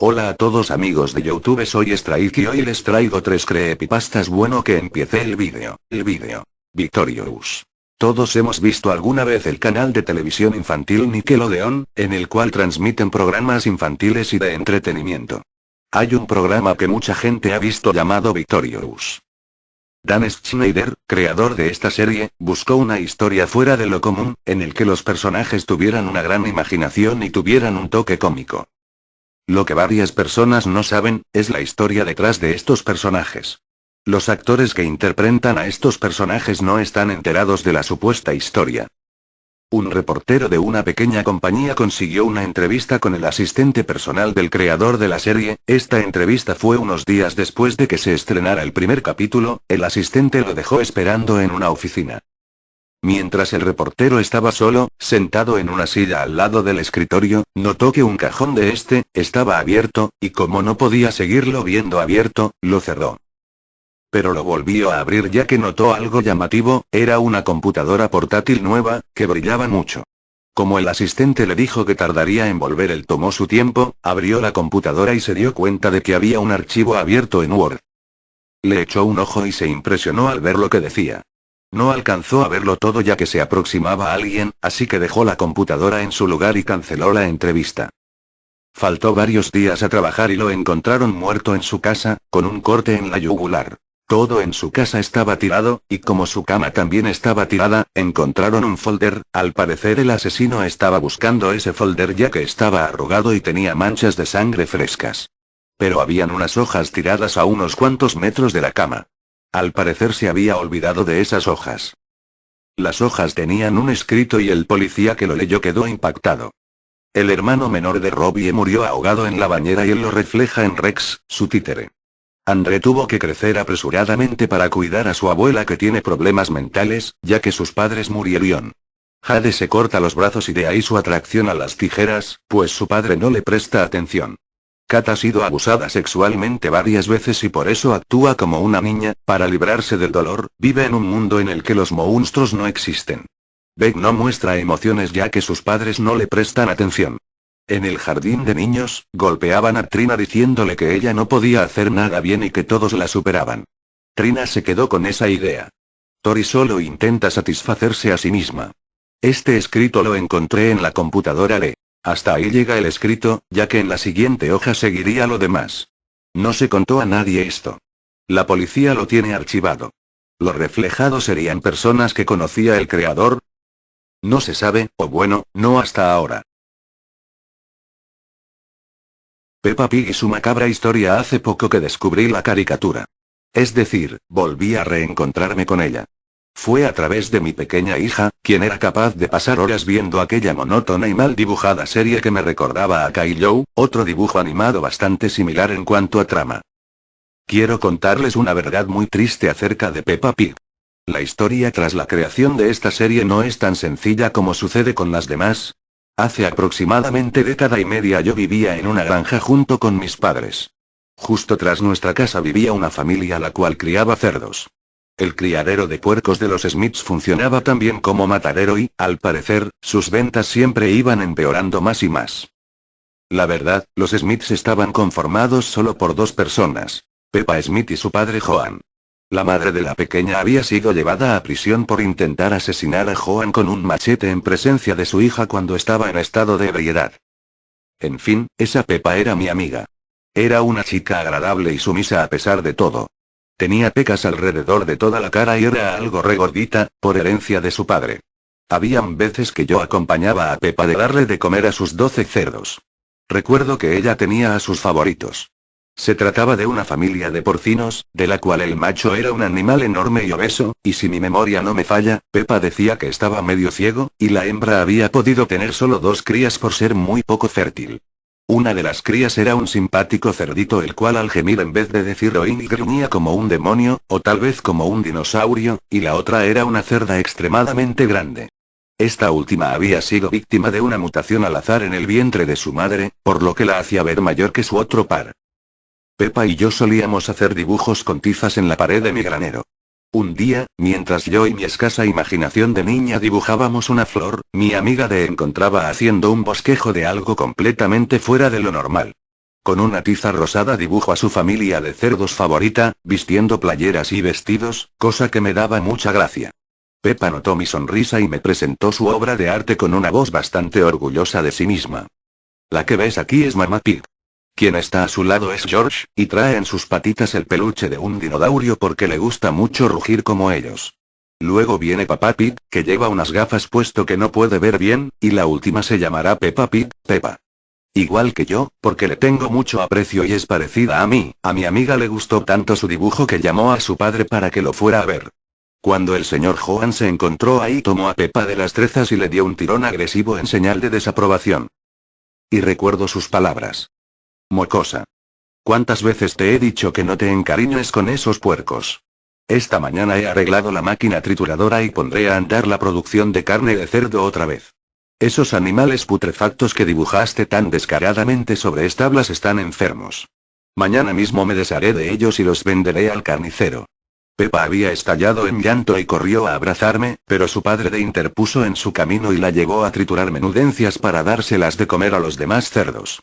Hola a todos amigos de YouTube, soy Strike y hoy les traigo 3 creepypastas. Bueno, que empiece el vídeo. Victorious. Todos hemos visto alguna vez el canal de televisión infantil Nickelodeon, en el cual transmiten programas infantiles y de entretenimiento. Hay un programa que mucha gente ha visto llamado Victorious. Dan Schneider, creador de esta serie, buscó una historia fuera de lo común, en el que los personajes tuvieran una gran imaginación y tuvieran un toque cómico. Lo que varias personas no saben, es la historia detrás de estos personajes. Los actores que interpretan a estos personajes no están enterados de la supuesta historia. Un reportero de una pequeña compañía consiguió una entrevista con el asistente personal del creador de la serie. Esta entrevista fue unos días después de que se estrenara el primer capítulo. El asistente lo dejó esperando en una oficina. Mientras el reportero estaba solo, sentado en una silla al lado del escritorio, notó que un cajón de este estaba abierto, y como no podía seguirlo viendo abierto, lo cerró. Pero lo volvió a abrir ya que notó algo llamativo. Era una computadora portátil nueva, que brillaba mucho. Como el asistente le dijo que tardaría en volver, él tomó su tiempo, abrió la computadora y se dio cuenta de que había un archivo abierto en Word. Le echó un ojo y se impresionó al ver lo que decía. No alcanzó a verlo todo ya que se aproximaba a alguien, así que dejó la computadora en su lugar y canceló la entrevista. Faltó varios días a trabajar y lo encontraron muerto en su casa, con un corte en la yugular. Todo en su casa estaba tirado, y como su cama también estaba tirada, encontraron un folder. Al parecer el asesino estaba buscando ese folder ya que estaba arrugado y tenía manchas de sangre frescas. Pero habían unas hojas tiradas a unos cuantos metros de la cama. Al parecer se había olvidado de esas hojas. Las hojas tenían un escrito y el policía que lo leyó quedó impactado. El hermano menor de Robbie murió ahogado en la bañera y él lo refleja en Rex, su títere. Andre tuvo que crecer apresuradamente para cuidar a su abuela que tiene problemas mentales, ya que sus padres murieron. Jade se corta los brazos y de ahí su atracción a las tijeras, pues su padre no le presta atención. Kat ha sido abusada sexualmente varias veces y por eso actúa como una niña. Para librarse del dolor, vive en un mundo en el que los monstruos no existen. Beck no muestra emociones ya que sus padres no le prestan atención. En el jardín de niños, golpeaban a Trina diciéndole que ella no podía hacer nada bien y que todos la superaban. Trina se quedó con esa idea. Tori solo intenta satisfacerse a sí misma. Este escrito lo encontré en la computadora de... Hasta ahí llega el escrito, ya que en la siguiente hoja seguiría lo demás. No se contó a nadie esto. La policía lo tiene archivado. ¿Los reflejados serían personas que conocía el creador? No se sabe, o bueno, no hasta ahora. Peppa Pig y su macabra historia. Hace poco que descubrí la caricatura. Es decir, volví a reencontrarme con ella. Fue a través de mi pequeña hija, quien era capaz de pasar horas viendo aquella monótona y mal dibujada serie que me recordaba a Kylo, otro dibujo animado bastante similar en cuanto a trama. Quiero contarles una verdad muy triste acerca de Peppa Pig. La historia tras la creación de esta serie no es tan sencilla como sucede con las demás. Hace aproximadamente década y media yo vivía en una granja junto con mis padres. Justo tras nuestra casa vivía una familia la cual criaba cerdos. El criadero de puercos de los Smiths funcionaba tan bien como matadero y, al parecer, sus ventas siempre iban empeorando más y más. La verdad, los Smiths estaban conformados solo por 2 personas, Peppa Smith y su padre Joan. La madre de la pequeña había sido llevada a prisión por intentar asesinar a Joan con un machete en presencia de su hija cuando estaba en estado de ebriedad. En fin, esa Peppa era mi amiga. Era una chica agradable y sumisa a pesar de todo. Tenía pecas alrededor de toda la cara y era algo regordita, por herencia de su padre. Habían veces que yo acompañaba a Peppa de darle de comer a sus 12 cerdos. Recuerdo que ella tenía a sus favoritos. Se trataba de una familia de porcinos, de la cual el macho era un animal enorme y obeso, y si mi memoria no me falla, Peppa decía que estaba medio ciego, y la hembra había podido tener solo 2 crías por ser muy poco fértil. Una de las crías era un simpático cerdito el cual al gemir en vez de decir oín gruñía como un demonio, o tal vez como un dinosaurio, y la otra era una cerda extremadamente grande. Esta última había sido víctima de una mutación al azar en el vientre de su madre, por lo que la hacía ver mayor que su otro par. Peppa y yo solíamos hacer dibujos con tizas en la pared de mi granero. Un día, mientras yo y mi escasa imaginación de niña dibujábamos una flor, mi amiga de encontraba haciendo un bosquejo de algo completamente fuera de lo normal. Con una tiza rosada dibujo a su familia de cerdos favorita, vistiendo playeras y vestidos, cosa que me daba mucha gracia. Peppa notó mi sonrisa y me presentó su obra de arte con una voz bastante orgullosa de sí misma. La que ves aquí es Mamá Pig. Quien está a su lado es George, y trae en sus patitas el peluche de un dinosaurio porque le gusta mucho rugir como ellos. Luego viene Papá Pig, que lleva unas gafas puesto que no puede ver bien, y la última se llamará Peppa Pig, Peppa. Igual que yo, porque le tengo mucho aprecio y es parecida a mí, a mi amiga le gustó tanto su dibujo que llamó a su padre para que lo fuera a ver. Cuando el señor Joan se encontró ahí tomó a Peppa de las trenzas y le dio un tirón agresivo en señal de desaprobación. Y recuerdo sus palabras. Mocosa. ¿Cuántas veces te he dicho que no te encariñes con esos puercos? Esta mañana he arreglado la máquina trituradora y pondré a andar la producción de carne de cerdo otra vez. Esos animales putrefactos que dibujaste tan descaradamente sobre establas están enfermos. Mañana mismo me desharé de ellos y los venderé al carnicero. Peppa había estallado en llanto y corrió a abrazarme, pero su padre le interpuso en su camino y la llevó a triturar menudencias para dárselas de comer a los demás cerdos.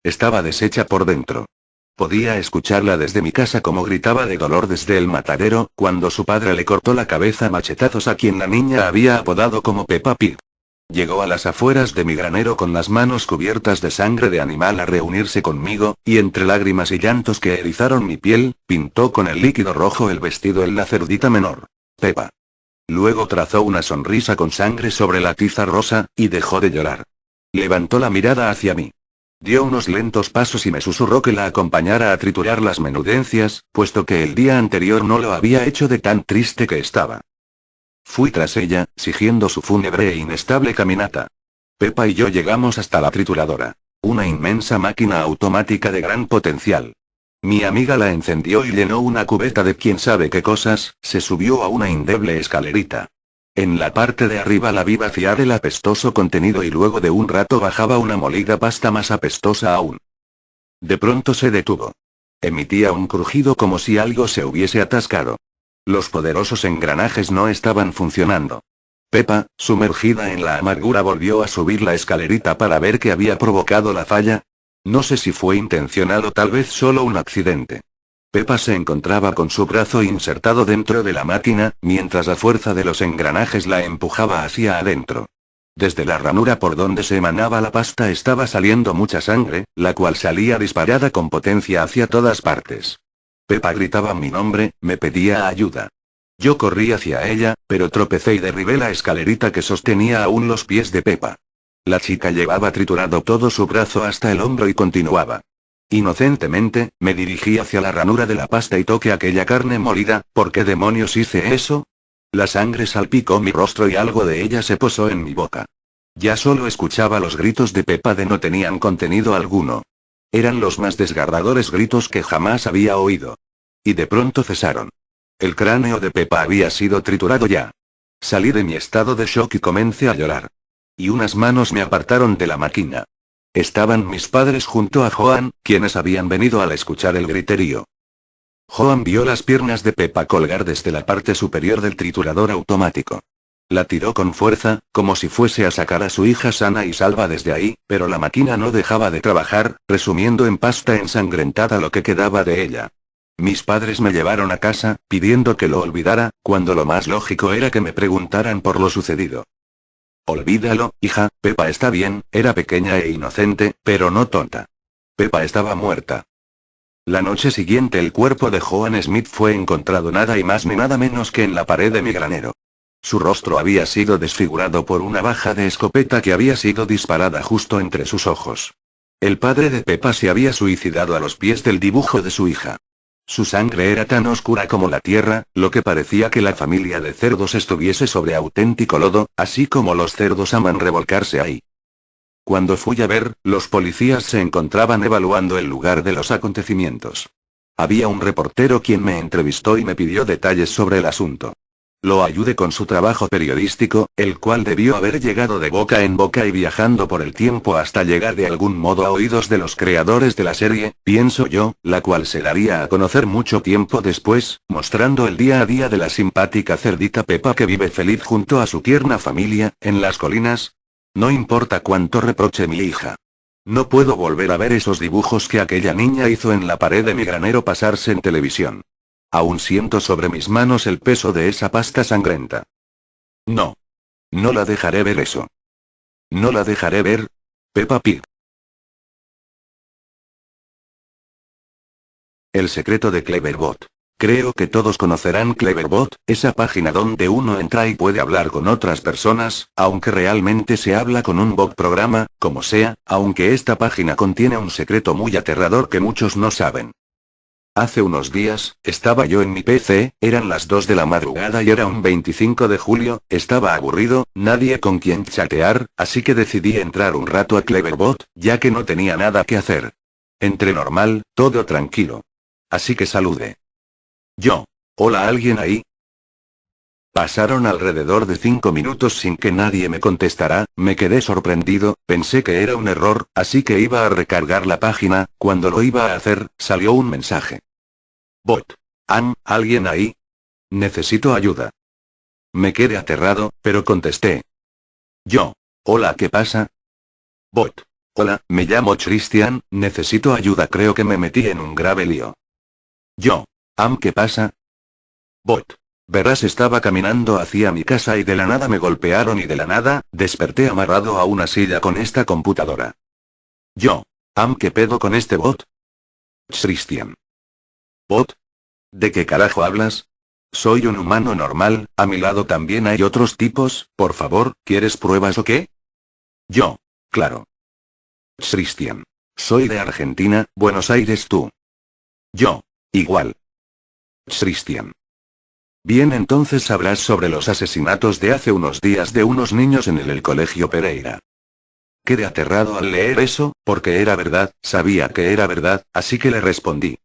Estaba deshecha por dentro. Podía escucharla desde mi casa como gritaba de dolor desde el matadero, cuando su padre le cortó la cabeza a machetazos a quien la niña había apodado como Peppa Pig. Llegó a las afueras de mi granero con las manos cubiertas de sangre de animal a reunirse conmigo, y entre lágrimas y llantos que erizaron mi piel, pintó con el líquido rojo el vestido en la cerdita menor. Peppa. Luego trazó una sonrisa con sangre sobre la tiza rosa, y dejó de llorar. Levantó la mirada hacia mí. Dio unos lentos pasos y me susurró que la acompañara a triturar las menudencias, puesto que el día anterior no lo había hecho de tan triste que estaba. Fui tras ella, siguiendo su fúnebre e inestable caminata. Peppa y yo llegamos hasta la trituradora. Una inmensa máquina automática de gran potencial. Mi amiga la encendió y llenó una cubeta de quién sabe qué cosas, se subió a una endeble escalerita. En la parte de arriba la vi vaciar el apestoso contenido y luego de un rato bajaba una molida pasta más apestosa aún. De pronto se detuvo. Emitía un crujido como si algo se hubiese atascado. Los poderosos engranajes no estaban funcionando. Peppa, sumergida en la amargura, volvió a subir la escalerita para ver qué había provocado la falla. No sé si fue intencional o tal vez solo un accidente. Peppa se encontraba con su brazo insertado dentro de la máquina, mientras la fuerza de los engranajes la empujaba hacia adentro. Desde la ranura por donde se emanaba la pasta estaba saliendo mucha sangre, la cual salía disparada con potencia hacia todas partes. Peppa gritaba mi nombre, me pedía ayuda. Yo corrí hacia ella, pero tropecé y derribé la escalerita que sostenía aún los pies de Peppa. La chica llevaba triturado todo su brazo hasta el hombro y continuaba. Inocentemente, me dirigí hacia la ranura de la pasta y toqué aquella carne molida. ¿Por qué demonios hice eso? La sangre salpicó mi rostro y algo de ella se posó en mi boca. Ya solo escuchaba los gritos de Peppa no tenían contenido alguno. Eran los más desgarradores gritos que jamás había oído. Y de pronto cesaron. El cráneo de Peppa había sido triturado ya. Salí de mi estado de shock y comencé a llorar. Y unas manos me apartaron de la máquina. Estaban mis padres junto a Joan, quienes habían venido al escuchar el griterío. Joan vio las piernas de Peppa colgar desde la parte superior del triturador automático. La tiró con fuerza, como si fuese a sacar a su hija sana y salva desde ahí, pero la máquina no dejaba de trabajar, resumiendo en pasta ensangrentada lo que quedaba de ella. Mis padres me llevaron a casa, pidiendo que lo olvidara, cuando lo más lógico era que me preguntaran por lo sucedido. Olvídalo, hija, Peppa está bien, era pequeña e inocente, pero no tonta. Peppa estaba muerta. La noche siguiente el cuerpo de Joan Smith fue encontrado nada y más ni nada menos que en la pared de mi granero. Su rostro había sido desfigurado por una baja de escopeta que había sido disparada justo entre sus ojos. El padre de Peppa se había suicidado a los pies del dibujo de su hija. Su sangre era tan oscura como la tierra, lo que parecía que la familia de cerdos estuviese sobre auténtico lodo, así como los cerdos aman revolcarse ahí. Cuando fui a ver, los policías se encontraban evaluando el lugar de los acontecimientos. Había un reportero quien me entrevistó y me pidió detalles sobre el asunto. Lo ayudé con su trabajo periodístico, el cual debió haber llegado de boca en boca y viajando por el tiempo hasta llegar de algún modo a oídos de los creadores de la serie, pienso yo, la cual se daría a conocer mucho tiempo después, mostrando el día a día de la simpática cerdita Peppa que vive feliz junto a su tierna familia, en las colinas. No importa cuánto reproche mi hija. No puedo volver a ver esos dibujos que aquella niña hizo en la pared de mi granero pasarse en televisión. Aún siento sobre mis manos el peso de esa pasta sangrienta. No. No la dejaré ver eso. No la dejaré ver. Peppa Pig. El secreto de Cleverbot. Creo que todos conocerán Cleverbot, esa página donde uno entra y puede hablar con otras personas, aunque realmente se habla con un bot programa, como sea, aunque esta página contiene un secreto muy aterrador que muchos no saben. Hace unos días, estaba yo en mi PC, eran las 2 de la madrugada y era un 25 de julio, estaba aburrido, nadie con quien chatear, así que decidí entrar un rato a Cleverbot, ya que no tenía nada que hacer. Entré normal, todo tranquilo. Así que saludé. Yo. ¿Hola, alguien ahí? Pasaron alrededor de 5 minutos sin que nadie me contestara, me quedé sorprendido, pensé que era un error, así que iba a recargar la página, cuando lo iba a hacer, salió un mensaje. Bot. ¿Alguien ahí? Necesito ayuda. Me quedé aterrado, pero contesté. Yo. Hola, ¿qué pasa? Bot. Hola, me llamo Christian, necesito ayuda, creo que me metí en un grave lío. Yo. ¿Qué pasa? Bot. Verás, estaba caminando hacia mi casa y de la nada me golpearon y de la nada, desperté amarrado a una silla con esta computadora. Yo. ¿Qué pedo con este bot? Christian. Bot. ¿De qué carajo hablas? Soy un humano normal, a mi lado también hay otros tipos, por favor, ¿quieres pruebas o qué? Yo. Claro. Christian. Soy de Argentina, Buenos Aires tú. Yo. Igual. Christian. Bien, entonces sabrás sobre los asesinatos de hace unos días de unos niños en el colegio Pereira. Quedé aterrado al leer eso, porque era verdad, sabía que era verdad, así que le respondí.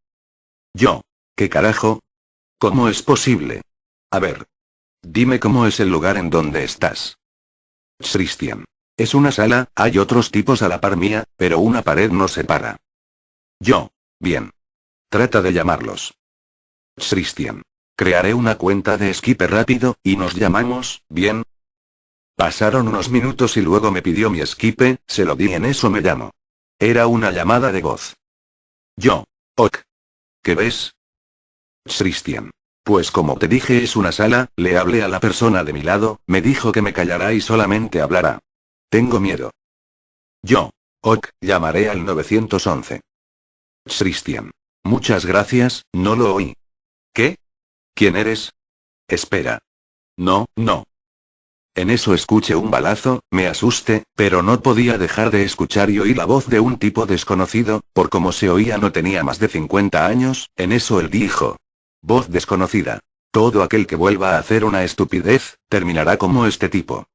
Yo. ¿Qué carajo? ¿Cómo es posible? A ver. Dime cómo es el lugar en donde estás. Christian. Es una sala, hay otros tipos a la par mía, pero una pared nos separa. Yo. Bien. Trata de llamarlos. Christian. Crearé una cuenta de Skype rápido, y nos llamamos, ¿bien? Pasaron unos minutos y luego me pidió mi Skype, se lo di, en eso me llamó. Era una llamada de voz. Yo. Ok. ¿Qué ves? Christian. Pues como te dije, es una sala, le hablé a la persona de mi lado, me dijo que me callará y solamente hablará. Tengo miedo. Yo. Ok, llamaré al 911. Christian. Muchas gracias, no lo oí. ¿Qué? ¿Quién eres? Espera. No, no. En eso escuché un balazo, me asusté, pero no podía dejar de escuchar y oí la voz de un tipo desconocido, por como se oía no tenía más de 50 años, en eso él dijo. Voz desconocida. Todo aquel que vuelva a hacer una estupidez, terminará como este tipo.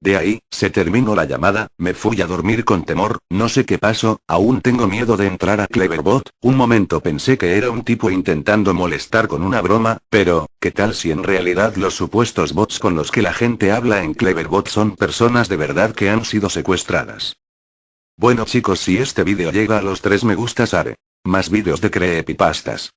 De ahí, se terminó la llamada, me fui a dormir con temor, no sé qué pasó, aún tengo miedo de entrar a Cleverbot, un momento pensé que era un tipo intentando molestar con una broma, pero, ¿qué tal si en realidad los supuestos bots con los que la gente habla en Cleverbot son personas de verdad que han sido secuestradas? Bueno chicos, si este vídeo llega a los 3 me gustas haré más vídeos de creepypastas.